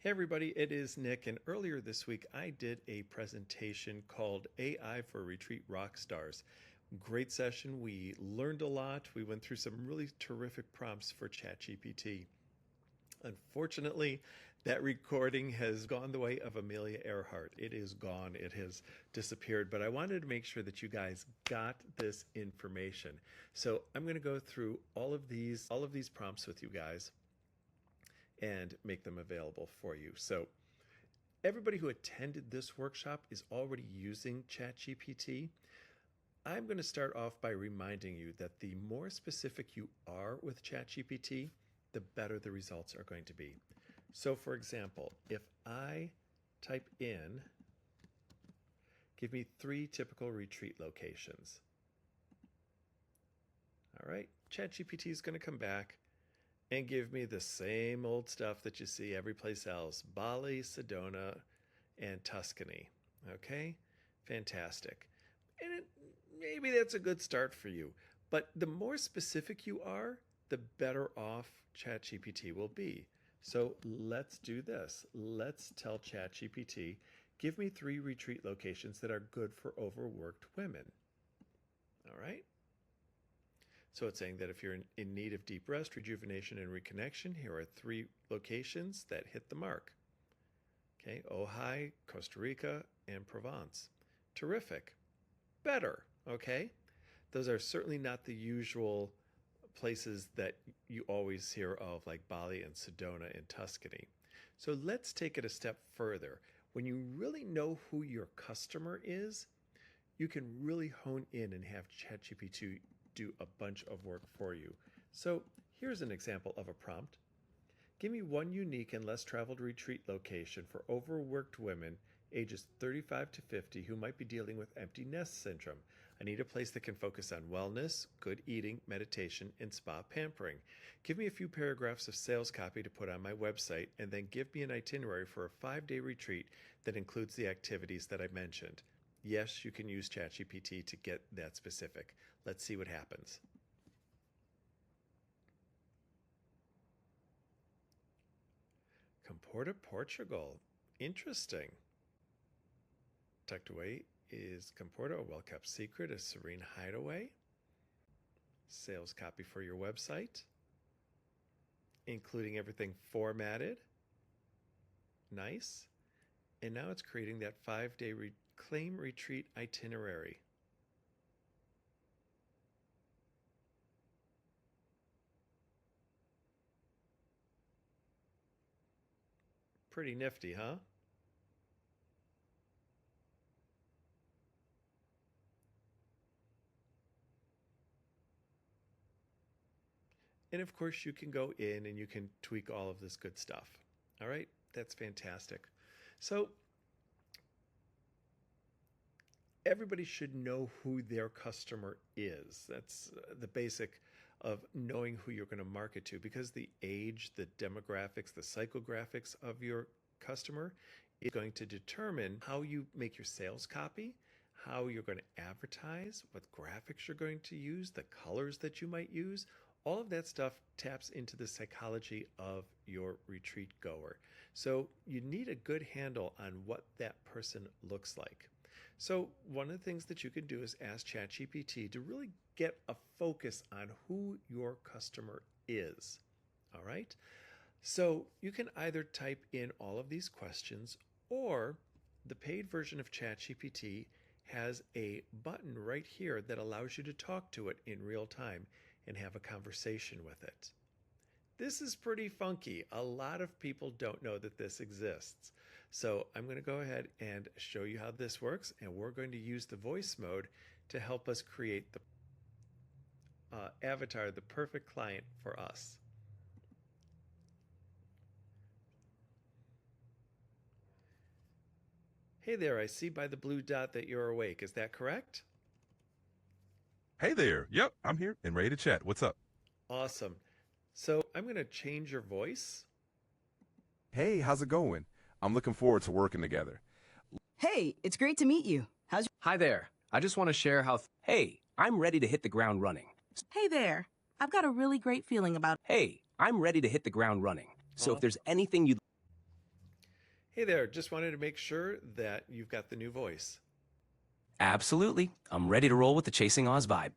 Hey everybody, it is Nick, and earlier this week I did a presentation called AI for Retreat Rockstars. Great session. We learned a lot. We went through some really terrific prompts for ChatGPT. Unfortunately, that recording has gone the way of Amelia Earhart. It is gone. It has disappeared, but I wanted to make sure that you guys got this information. So I'm going to go through all of these prompts with you guys and make them available for you. So everybody who attended this workshop is already using ChatGPT. I'm going to start off by reminding you that the more specific you are with ChatGPT, the better the results are going to be. So for example, if I type in, give me 3 typical retreat locations. All right, ChatGPT is going to come back and give me the same old stuff that you see every place else: Bali, Sedona, and Tuscany. Okay, fantastic. And maybe that's a good start for you. But the more specific you are, the better off ChatGPT will be. So let's do this. Let's tell ChatGPT, give me 3 retreat locations that are good for overworked women. All right. So it's saying that if you're in need of deep rest, rejuvenation, and reconnection, here are 3 locations that hit the mark. Okay, Ojai, Costa Rica, and Provence. Terrific. Better, okay? Those are certainly not the usual places that you always hear of, like Bali and Sedona and Tuscany. So let's take it a step further. When you really know who your customer is, you can really hone in and have ChatGPT do a bunch of work for you. So here's an example of a prompt. Give me 1 unique and less traveled retreat location for overworked women ages 35 to 50 who might be dealing with empty nest syndrome. I need a place that can focus on wellness, good eating, meditation, and spa pampering. Give me a few paragraphs of sales copy to put on my website, and then give me an itinerary for a 5-day retreat that includes the activities that I mentioned. Yes, you can use ChatGPT to get that specific. Let's see what happens. Comporta, Portugal. Interesting. Tucked away is Comporta, a well-kept secret, a serene hideaway. Sales copy for your website, including everything formatted. Nice. And now it's creating that 5-day claim retreat itinerary. Pretty nifty, huh? And of course, you can go in and you can tweak all of this good stuff. All right, that's fantastic. So everybody should know who their customer is. That's the basic of knowing who you're going to market to, because the age, the demographics, the psychographics of your customer is going to determine how you make your sales copy, how you're going to advertise, what graphics you're going to use, the colors that you might use. All of that stuff taps into the psychology of your retreat goer. So you need a good handle on what that person looks like. So one of the things that you can do is ask ChatGPT to really get a focus on who your customer is. All right. So you can either type in all of these questions, or the paid version of ChatGPT has a button right here that allows you to talk to it in real time and have a conversation with it. This is pretty funky. A lot of people don't know that this exists. So I'm going to go ahead and show you how this works, and we're going to use the voice mode to help us create the avatar, the perfect client for us. Hey there, I see by the blue dot that you're awake. Is that correct? Hey there. Yep, I'm here and ready to chat. What's up? Awesome. So I'm going to change your voice. Hey, how's it going? I'm looking forward to working together. Hey, it's great to meet you. Hi there. I just want to share how. Hey, I'm ready to hit the ground running. Hey there. I've got a really great feeling about. Hey, I'm ready to hit the ground running. So if there's anything you'd. Hey there, just wanted to make sure that you've got the new voice. Absolutely. I'm ready to roll with the Chasing Oz vibe.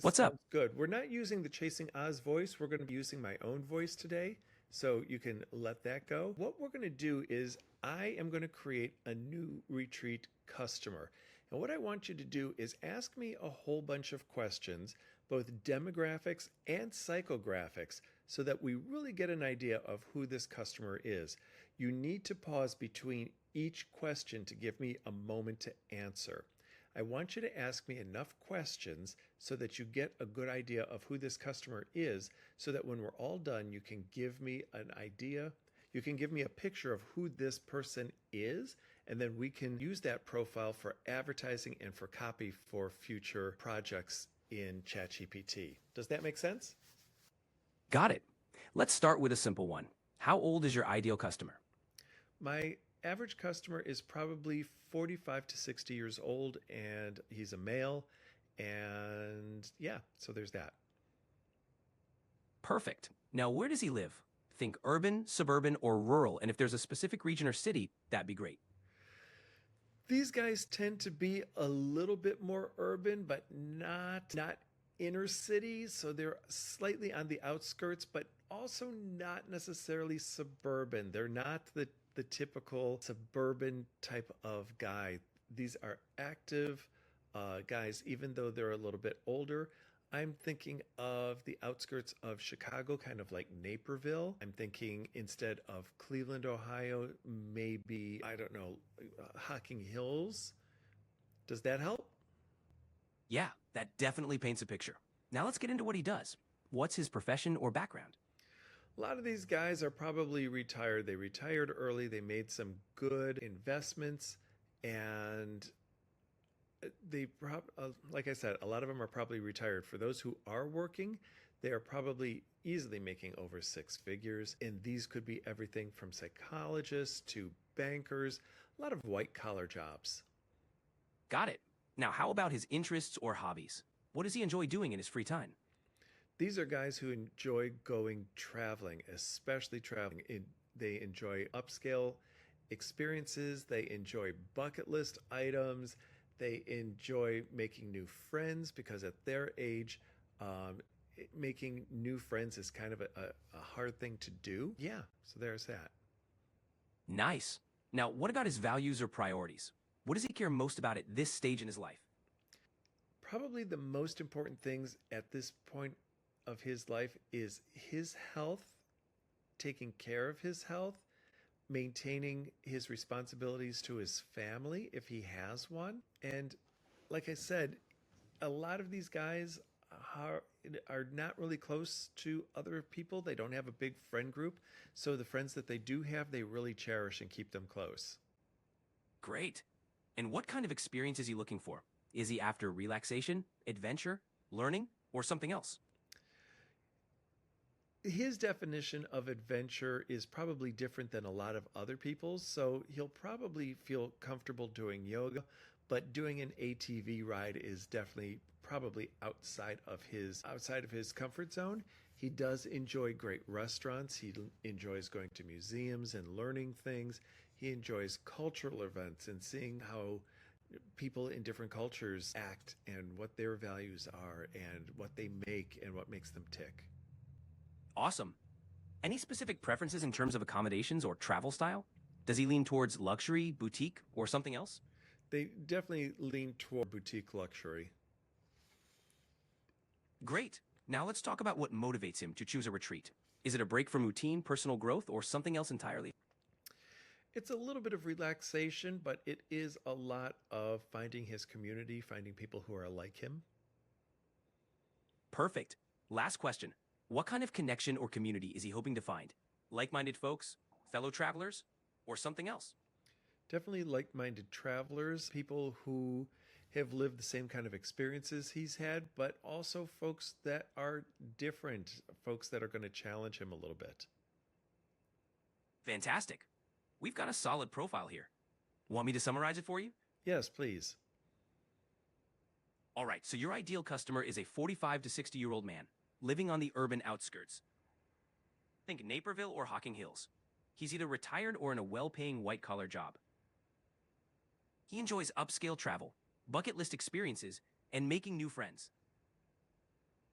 What's up? Sounds good. We're not using the Chasing Oz voice. We're going to be using my own voice today, so you can let that go. What we're going to do is I am going to create a new retreat customer. And what I want you to do is ask me a whole bunch of questions, both demographics and psychographics, so that we really get an idea of who this customer is. You need to pause between each question to give me a moment to answer. I want you to ask me enough questions so that you get a good idea of who this customer is, so that when we're all done, you can give me an idea. You can give me a picture of who this person is, and then we can use that profile for advertising and for copy for future projects in ChatGPT. Does that make sense? Got it. Let's start with a simple one. How old is your ideal customer? My average customer is probably 45 to 60 years old, and he's a male. And yeah, so there's that. Perfect. Now, where does he live? Think urban, suburban, or rural, and if there's a specific region or city, that'd be great. These guys tend to be a little bit more urban, but not inner city. So they're slightly on the outskirts, but also not necessarily suburban. They're not the typical suburban type of guy. These are active guys, even though they're a little bit older. I'm thinking of the outskirts of Chicago, kind of like Naperville. I'm thinking instead of Cleveland, Ohio, maybe, I don't know, Hocking Hills. Does that help? Yeah, that definitely paints a picture. Now let's get into what he does. What's his profession or background? A lot of these guys are probably retired. They retired early, they made some good investments, and like I said, a lot of them are probably retired. For those who are working, they are probably easily making over six figures. And these could be everything from psychologists to bankers, a lot of white collar jobs. Got it. Now, how about his interests or hobbies? What does he enjoy doing in his free time? These are guys who enjoy going traveling, especially traveling. They enjoy upscale experiences. They enjoy bucket list items. They enjoy making new friends because at their age, making new friends is kind of a hard thing to do. Yeah, so there's that. Nice. Now, what about his values or priorities? What does he care most about at this stage in his life? Probably the most important things at this point of his life is his health, taking care of his health, maintaining his responsibilities to his family if he has one. And like I said, a lot of these guys are not really close to other people. They don't have a big friend group. So the friends that they do have, they really cherish and keep them close. Great. And what kind of experience is he looking for? Is he after relaxation, adventure, learning, or something else? His definition of adventure is probably different than a lot of other people's. So he'll probably feel comfortable doing yoga, but doing an ATV ride is definitely probably outside of his comfort zone. He does enjoy great restaurants. He enjoys going to museums and learning things. He enjoys cultural events and seeing how people in different cultures act and what their values are and what they make and what makes them tick. Awesome. Any specific preferences in terms of accommodations or travel style? Does he lean towards luxury, boutique, or something else? They definitely lean toward boutique luxury. Great. Now let's talk about what motivates him to choose a retreat. Is it a break from routine, personal growth, or something else entirely? It's a little bit of relaxation, but it is a lot of finding his community, finding people who are like him. Perfect. Last question. What kind of connection or community is he hoping to find? Like-minded folks, fellow travelers, or something else? Definitely like-minded travelers, people who have lived the same kind of experiences he's had, but also folks that are different, folks that are going to challenge him a little bit. Fantastic. We've got a solid profile here. Want me to summarize it for you? Yes, please. All right, so your ideal customer is a 45 to 60-year-old man living on the urban outskirts. Think Naperville or Hocking Hills. He's either retired or in a well-paying white-collar job. He enjoys upscale travel, bucket list experiences, and making new friends.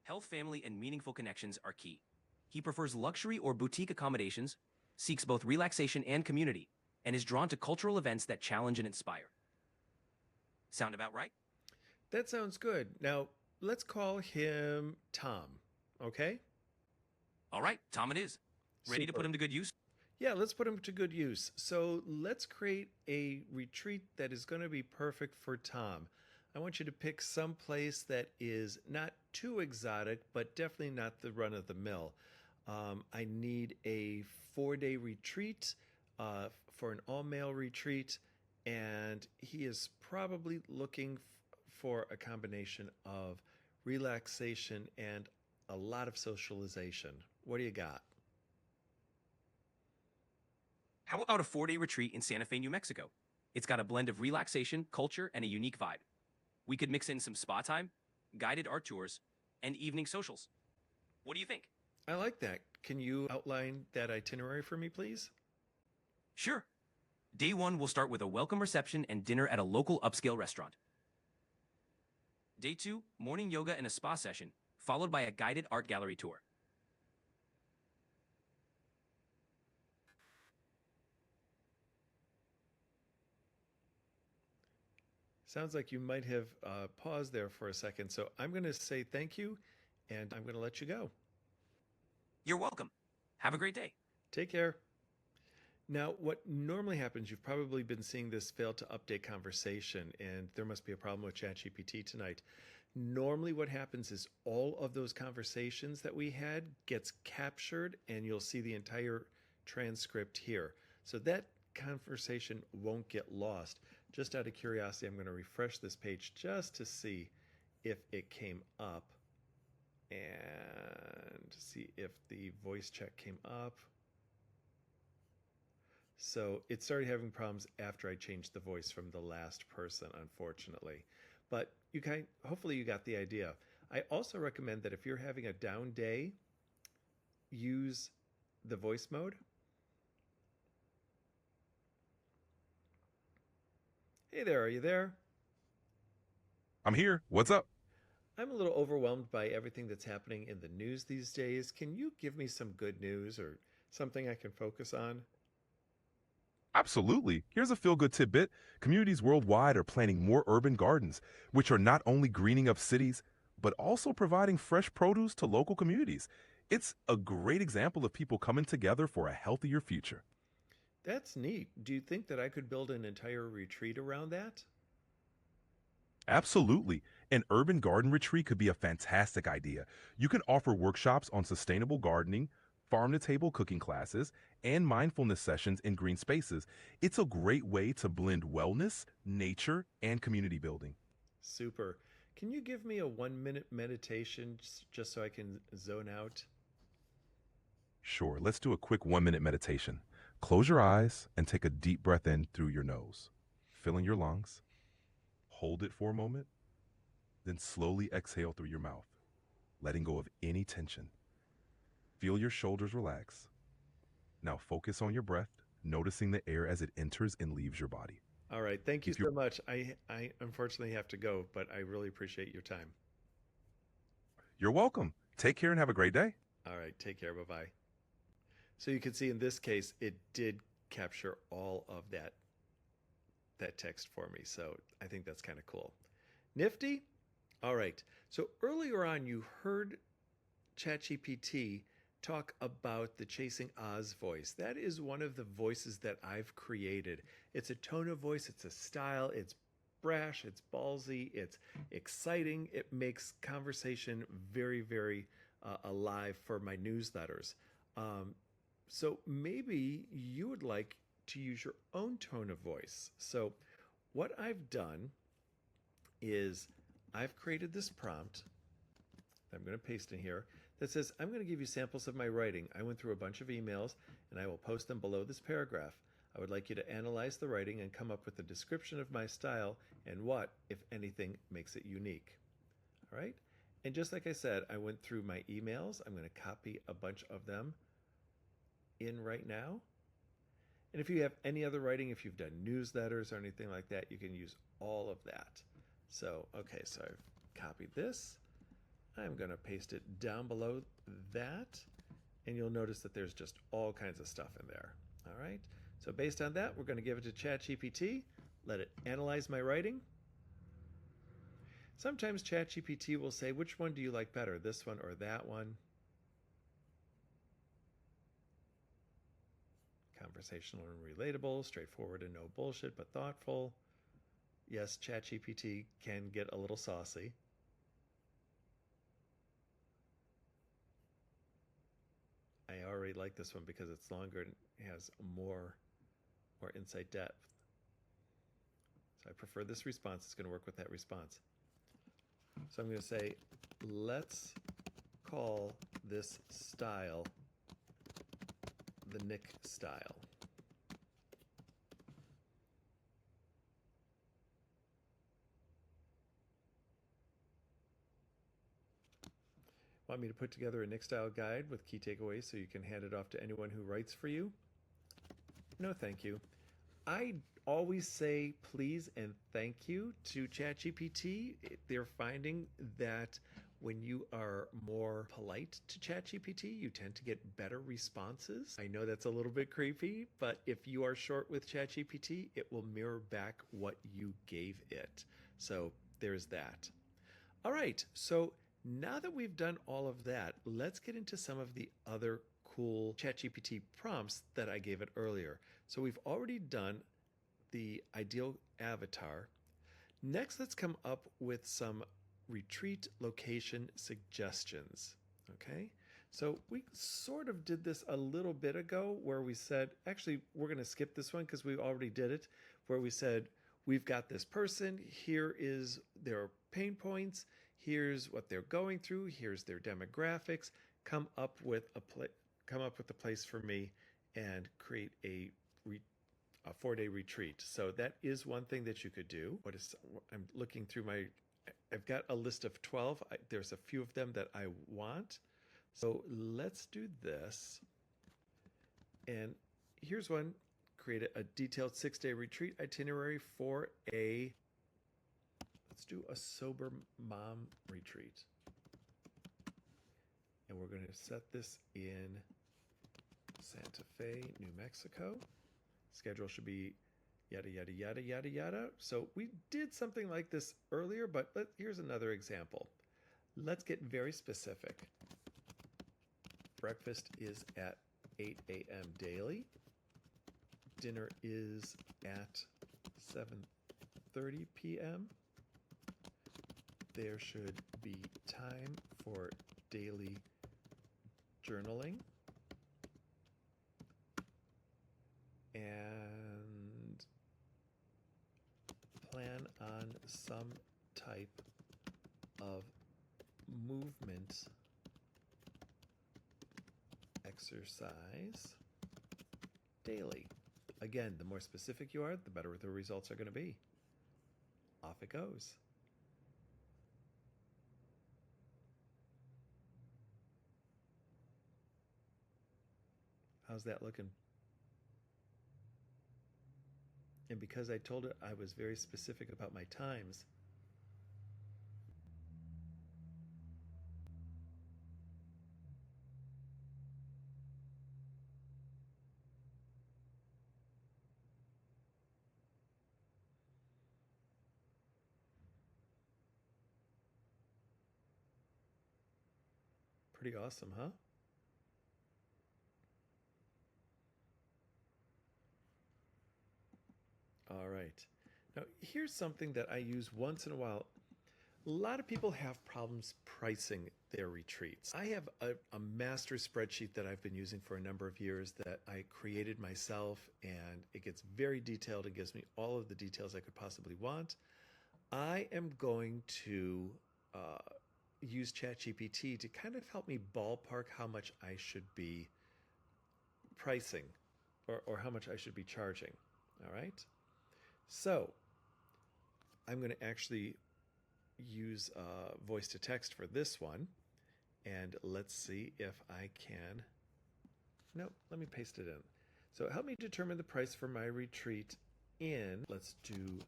Health, family, and meaningful connections are key. He prefers luxury or boutique accommodations, seeks both relaxation and community, and is drawn to cultural events that challenge and inspire. Sound about right? That sounds good. Now, let's call him Tom, okay? All right, Tom it is. Ready to Super. put him to good use? Yeah, let's put him to good use. So let's create a retreat that is going to be perfect for Tom. I want you to pick some place that is not too exotic, but definitely not the run of the mill. I need a 4-day retreat for an all-male retreat, and he is probably looking for a combination of relaxation and a lot of socialization. What do you got? How about a 4-day retreat in Santa Fe, New Mexico? It's got a blend of relaxation, culture, and a unique vibe. We could mix in some spa time, guided art tours, and evening socials. What do you think? I like that. Can you outline that itinerary for me, please? Sure. Day 1 will start with a welcome reception and dinner at a local upscale restaurant. Day 2, morning yoga and a spa session, followed by a guided art gallery tour. Sounds like you might have paused there for a second. So I'm going to say thank you, and I'm going to let you go. You're welcome. Have a great day. Take care. Now, what normally happens, you've probably been seeing this fail to update conversation, and there must be a problem with ChatGPT tonight. Normally what happens is all of those conversations that we had gets captured, and you'll see the entire transcript here. So that conversation won't get lost. Just out of curiosity, I'm going to refresh this page just to see if it came up and see if the voice check came up. So it started having problems after I changed the voice from the last person, unfortunately. But hopefully you got the idea. I also recommend that if you're having a down day, use the voice mode. Hey there, are you there? I'm here. What's up? I'm a little overwhelmed by everything that's happening in the news these days. Can you give me some good news or something I can focus on? Absolutely. Here's a feel-good tidbit. Communities worldwide are planting more urban gardens, which are not only greening up cities, but also providing fresh produce to local communities. It's a great example of people coming together for a healthier future. That's neat. Do you think that I could build an entire retreat around that? Absolutely. An urban garden retreat could be a fantastic idea. You can offer workshops on sustainable gardening, farm-to-table cooking classes, and mindfulness sessions in green spaces. It's a great way to blend wellness, nature, and community building. Super. Can you give me a 1-minute meditation just so I can zone out? Sure, let's do a quick 1-minute meditation. Close your eyes and take a deep breath in through your nose, filling your lungs. Hold it for a moment, then slowly exhale through your mouth, letting go of any tension. Feel your shoulders relax. Now focus on your breath, noticing the air as it enters and leaves your body. All right. Thank you so much. I unfortunately have to go, but I really appreciate your time. You're welcome. Take care and have a great day. All right. Take care. Bye-bye. So you can see in this case, it did capture all of that text for me. So I think that's kind of cool. Nifty? All right. So earlier on, you heard ChatGPT talk about the Chasing Oz voice. That is one of the voices that I've created. It's a tone of voice, it's a style, it's brash, it's ballsy, it's exciting. It makes conversation very, very alive for my newsletters. So maybe you would like to use your own tone of voice. So what I've done is I've created this prompt. I'm going to paste in here that says, I'm going to give you samples of my writing. I went through a bunch of emails and I will post them below this paragraph. I would like you to analyze the writing and come up with a description of my style and what, if anything, makes it unique. All right. And just like I said, I went through my emails. I'm going to copy a bunch of them in right now. And if you have any other writing, if you've done newsletters or anything like that, you can use all of that. So, okay, so I've copied this. I'm going to paste it down below that. And you'll notice that there's just all kinds of stuff in there. All right. So based on that, we're going to give it to ChatGPT, let it analyze my writing. Sometimes ChatGPT will say, which one do you like better, this one or that one? Conversational and relatable, straightforward and no bullshit, but thoughtful. Yes, ChatGPT can get a little saucy. I already like this one because it's longer and has more insight depth. So I prefer this response. It's going to work with that response. So I'm going to say, let's call this style the Nick style. Want me to put together a Nick style guide with key takeaways so you can hand it off to anyone who writes for you? No, thank you. I always say please and thank you to ChatGPT. They're finding that when you are more polite to ChatGPT, you tend to get better responses. I know that's a little bit creepy, but if you are short with ChatGPT, it will mirror back what you gave it. So there's that. All right, so now that we've done all of that, let's get into some of the other cool ChatGPT prompts that I gave it earlier. So we've already done the ideal avatar. Next, let's come up with some retreat location suggestions. Okay, so we sort of did this a little bit ago where we said, actually, we're going to skip this one because we already did it, where we said, we've got this person, here is their pain points, here's what they're going through, here's their demographics, come up with a place for me and create a 4-day retreat. So that is one thing that you could do. I'm looking through I've got a list of 12. There's a few of them that I want. So let's do this. And here's one. Create a detailed 6-day retreat itinerary for let's do a sober mom retreat. And we're going to set this in Santa Fe, New Mexico. Schedule should be yada, yada, yada, yada, yada. So we did something like this earlier, but here's another example. Let's get very specific. Breakfast is at 8 a.m. daily. Dinner is at 7:30 p.m. There should be time for daily journaling and plan on some type of movement exercise daily. Again, the more specific you are, the better the results are going to be. Off it goes. How's that looking? And because I told it I was very specific about my times, pretty awesome, huh? All right. Now, here's something that I use once in a while. A lot of people have problems pricing their retreats. I have a master spreadsheet that I've been using for a number of years that I created myself, and it gets very detailed. It gives me all of the details I could possibly want. I am going to use ChatGPT to kind of help me ballpark how much I should be pricing or how much I should be charging. All right. So I'm going to actually use voice to text for this one. And let's see if I can. No, let me paste it in. So help me determine the price for my retreat in, let's do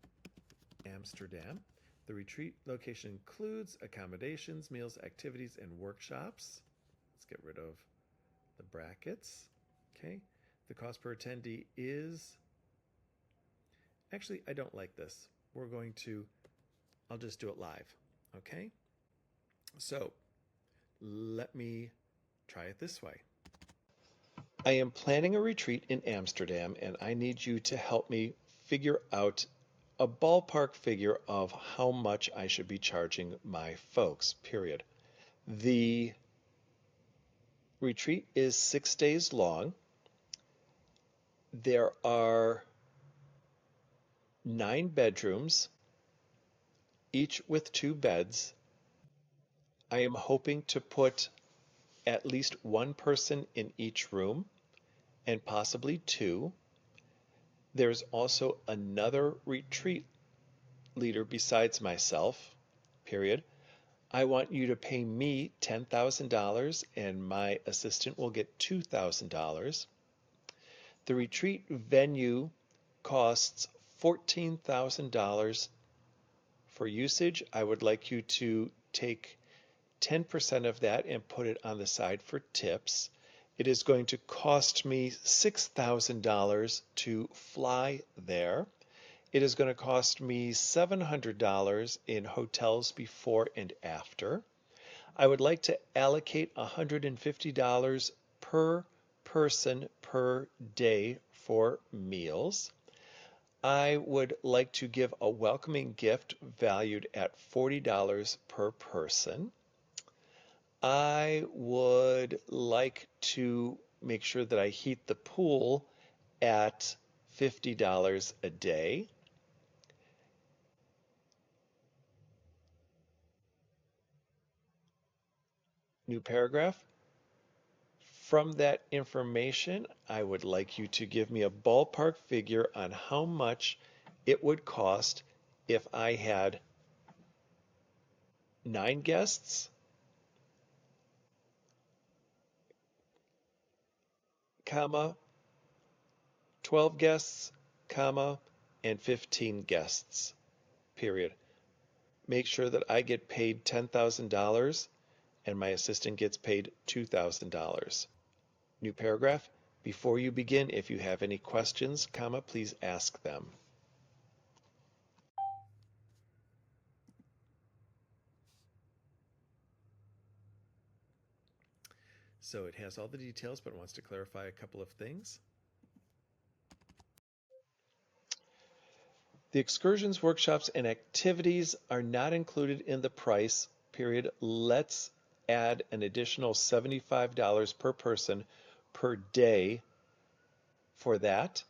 Amsterdam. The retreat location includes accommodations, meals, activities, and workshops. Let's get rid of the brackets. Okay. The cost per attendee is, actually, I don't like this. I'll just do it live. Okay. So let me try it this way. I am planning a retreat in Amsterdam, and I need you to help me figure out a ballpark figure of how much I should be charging my folks, period. The retreat is 6 days long. There are 9 bedrooms, each with 2 beds. I am hoping to put at least one person in each room, and possibly 2. There's also another retreat leader besides myself, period. I want you to pay me $10,000 and my assistant will get $2,000. The retreat venue costs $14,000 for usage. I would like you to take 10% of that and put it on the side for tips. It is going to cost me $6,000 to fly there. It is going to cost me $700 in hotels before and after. I would like to allocate $150 per person per day for meals. I would like to give a welcoming gift valued at $40 per person. I would like to make sure that I heat the pool at $50 a day. New paragraph. From that information, I would like you to give me a ballpark figure on how much it would cost if I had 9 guests, comma, 12 guests, comma, and 15 guests, period. Make sure that I get paid $10,000 and my assistant gets paid $2,000. New paragraph. Before you begin, if you have any questions, comma, please ask them. So it has all the details, but wants to clarify a couple of things. The excursions, workshops, and activities are not included in the price, period. Let's add an additional $75 per person per day for that.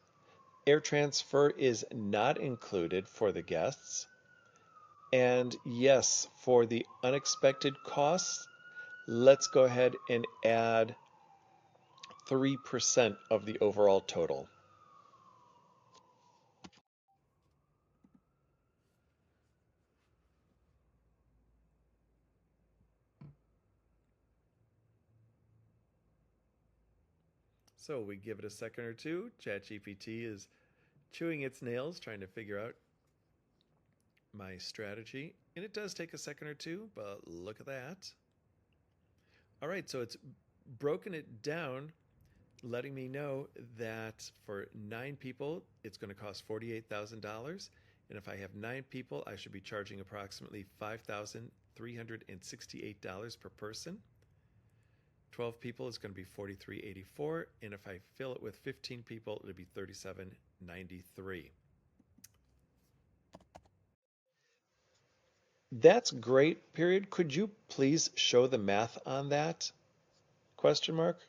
Air transfer is not included for the guests. And yes, for the unexpected costs, let's go ahead and add 3% of the overall total. So we give it a second or two. ChatGPT is chewing its nails, trying to figure out my strategy. And it does take a second or two, but look at that. All right, so it's broken it down, letting me know that for 9 people, it's going to cost $48,000. And if I have 9 people, I should be charging approximately $5,368 per person. 12 people is going to be $43.84, and if I fill it with 15 people, it'll be $37.93. That's great, period. Could you please show the math on that? Question mark.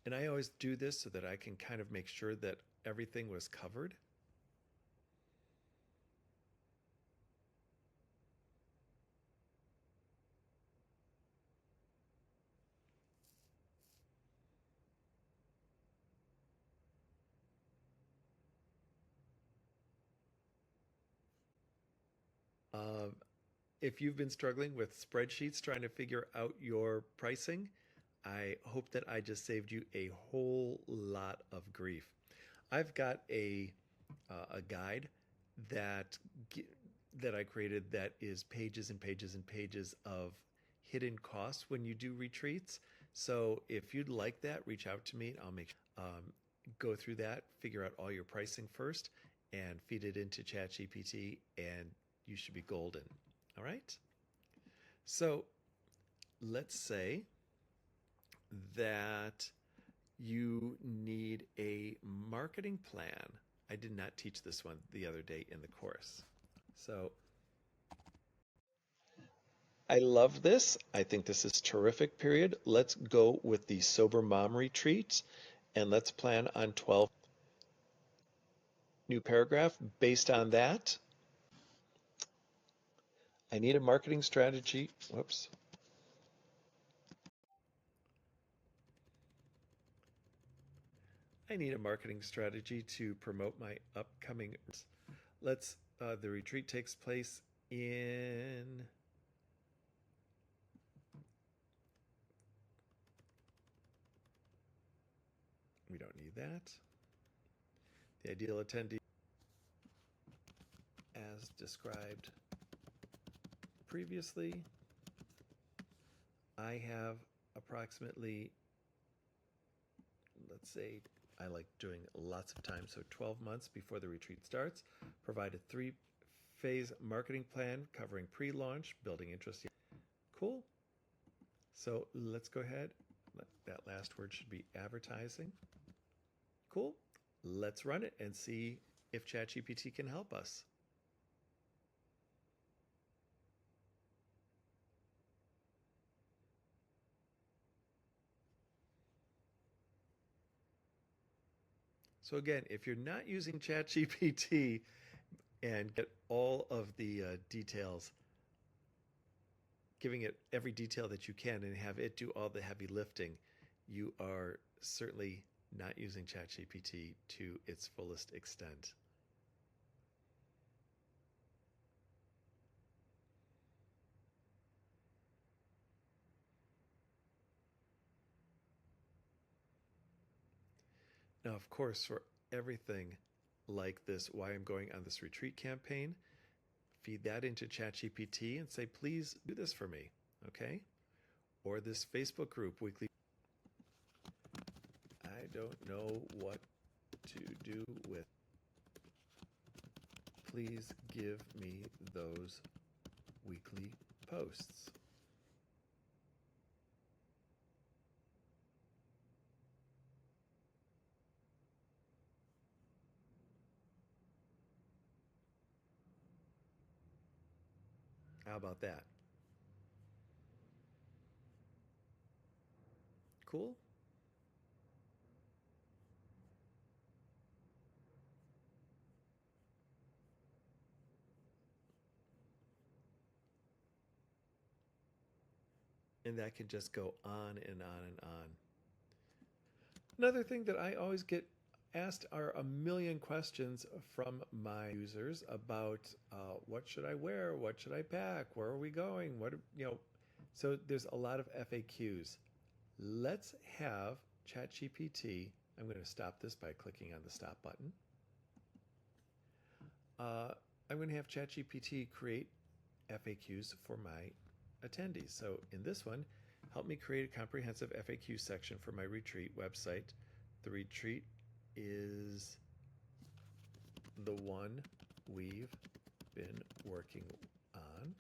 And I always do this so that I can kind of make sure that everything was covered. Uh, if you've been struggling with spreadsheets trying to figure out your pricing, I hope that I just saved you a whole lot of grief. I've got a guide that that I created that is pages and pages and pages of hidden costs when you do retreats. So if you'd like that, reach out to me. I'll make go through that, figure out all your pricing first, and feed it into ChatGPT, and you should be golden. All right. So let's say that you need a marketing plan. I did not teach this one the other day in the course. So I love this. I think this is terrific, period. Let's go with the Sober Mom Retreat and let's plan on 12. New paragraph based on that. I need a marketing strategy. Whoops. I need a marketing strategy to promote my upcoming. Let's. The retreat takes place in. We don't need that. The ideal attendee, as described previously, I have approximately, let's say, I like doing lots of time, so 12 months before the retreat starts. Provide a 3-phase marketing plan covering pre-launch, building interest. Cool. So let's go ahead. That last word should be advertising. Cool. Let's run it and see if ChatGPT can help us. So again, if you're not using ChatGPT and get all of the details, giving it every detail that you can and have it do all the heavy lifting, you are certainly not using ChatGPT to its fullest extent. Now, of course, for everything like this, why I'm going on this retreat campaign, feed that into ChatGPT and say, please do this for me, okay? Or this Facebook group, weekly. I don't know what to do with. Please give me those weekly posts. How about that? Cool? And that can just go on and on and on. Another thing that I always get asked are a million questions from my users about what should I wear, what should I pack, where are we going, so there's a lot of FAQs. Let's have ChatGPT. I'm going to stop this by clicking on the stop button. I'm going to have ChatGPT create FAQs for my attendees. So in this one, help me create a comprehensive FAQ section for my retreat website. The retreat is the one we've been working on.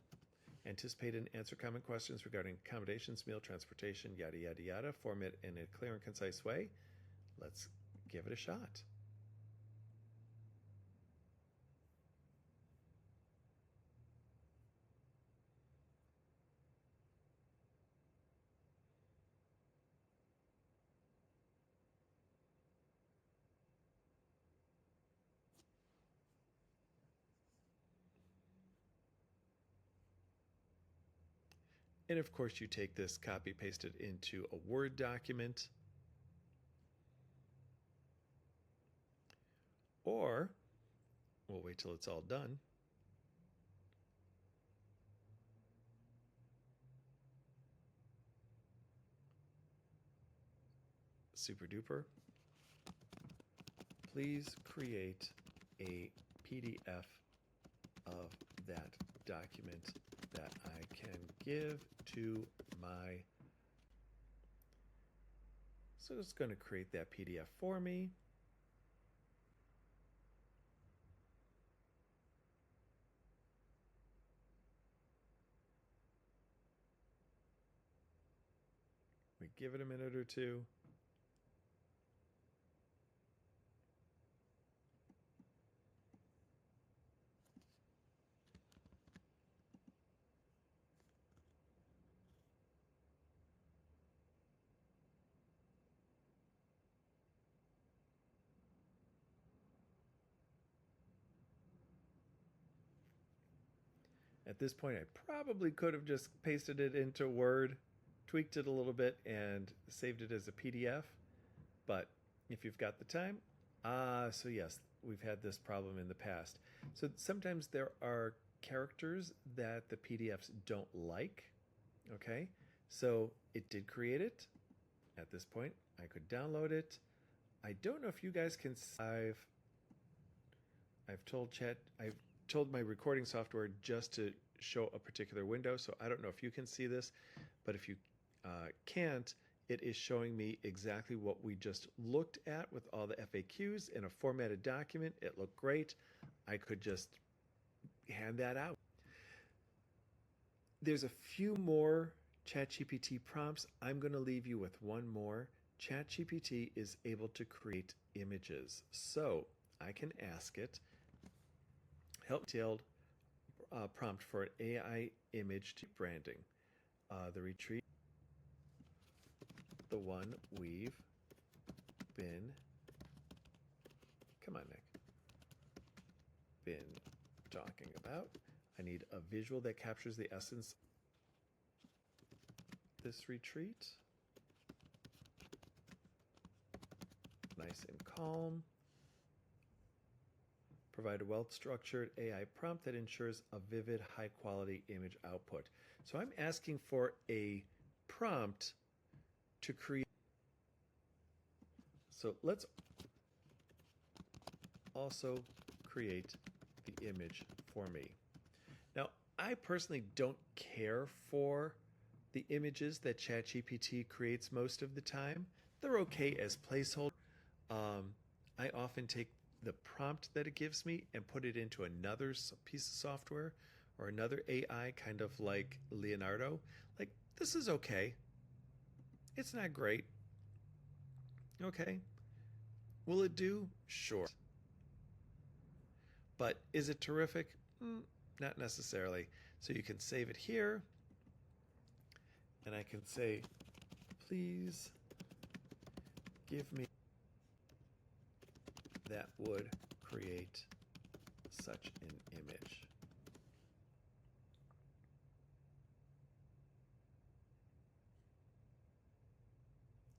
Anticipate and answer common questions regarding accommodations, meal, transportation, yada, yada, yada. Format in a clear and concise way. Let's give it a shot. And of course, you take this, copy, paste it into a Word document. Or we'll wait till it's all done. super duper. Please create a PDF of that document that I can give to my. So it's going to create that PDF for me. We give it a minute or two. At this point, I probably could have just pasted it into Word, tweaked it a little bit, and saved it as a PDF. But if you've got the time, so yes, we've had this problem in the past. So sometimes there are characters that the PDFs don't like. Okay, so it did create it. At this point, I could download it. I don't know if you guys can. I've told my recording software just to show a particular window, so I don't know if you can see this, but if you can't, it is showing me exactly what we just looked at with all the FAQs in a formatted document. It looked great. I could just hand that out. There's a few more ChatGPT prompts. I'm going to leave you with one more. ChatGPT is able to create images, so I can ask it, help detailed prompt for an AI image branding. The retreat, the one we've been, come on, Nick, been talking about. I need a visual that captures the essence of this retreat. Nice and calm. Provide a well-structured AI prompt that ensures a vivid, high-quality image output. So I'm asking for a prompt to create. So let's also create the image for me. Now, I personally don't care for the images that ChatGPT creates most of the time. They're okay as placeholder. I often take the prompt that it gives me and put it into another piece of software or another AI, kind of like Leonardo. Like, this is okay. It's not great. Okay. Will it do? Sure. But is it terrific? Not necessarily. So you can save it here. And I can say, please give me that would create such an image.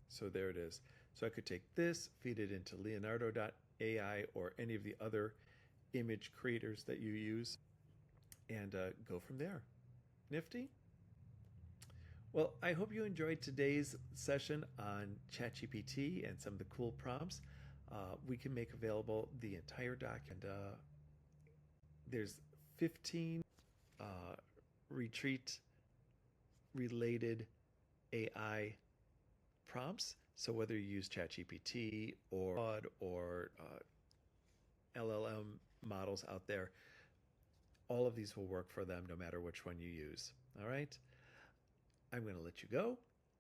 So there it is. So I could take this, feed it into Leonardo.ai or any of the other image creators that you use, and go from there. Nifty? Well, I hope you enjoyed today's session on ChatGPT and some of the cool prompts. We can make available the entire document. There's 15 retreat related AI prompts. So whether you use ChatGPT or LLM models out there, all of these will work for them no matter which one you use. All right. I'm going to let you go.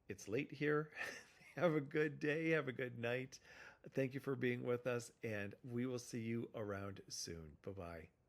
It's late here. Have a good day. Have a good night. Thank you for being with us, and we will see you around soon. Bye-bye.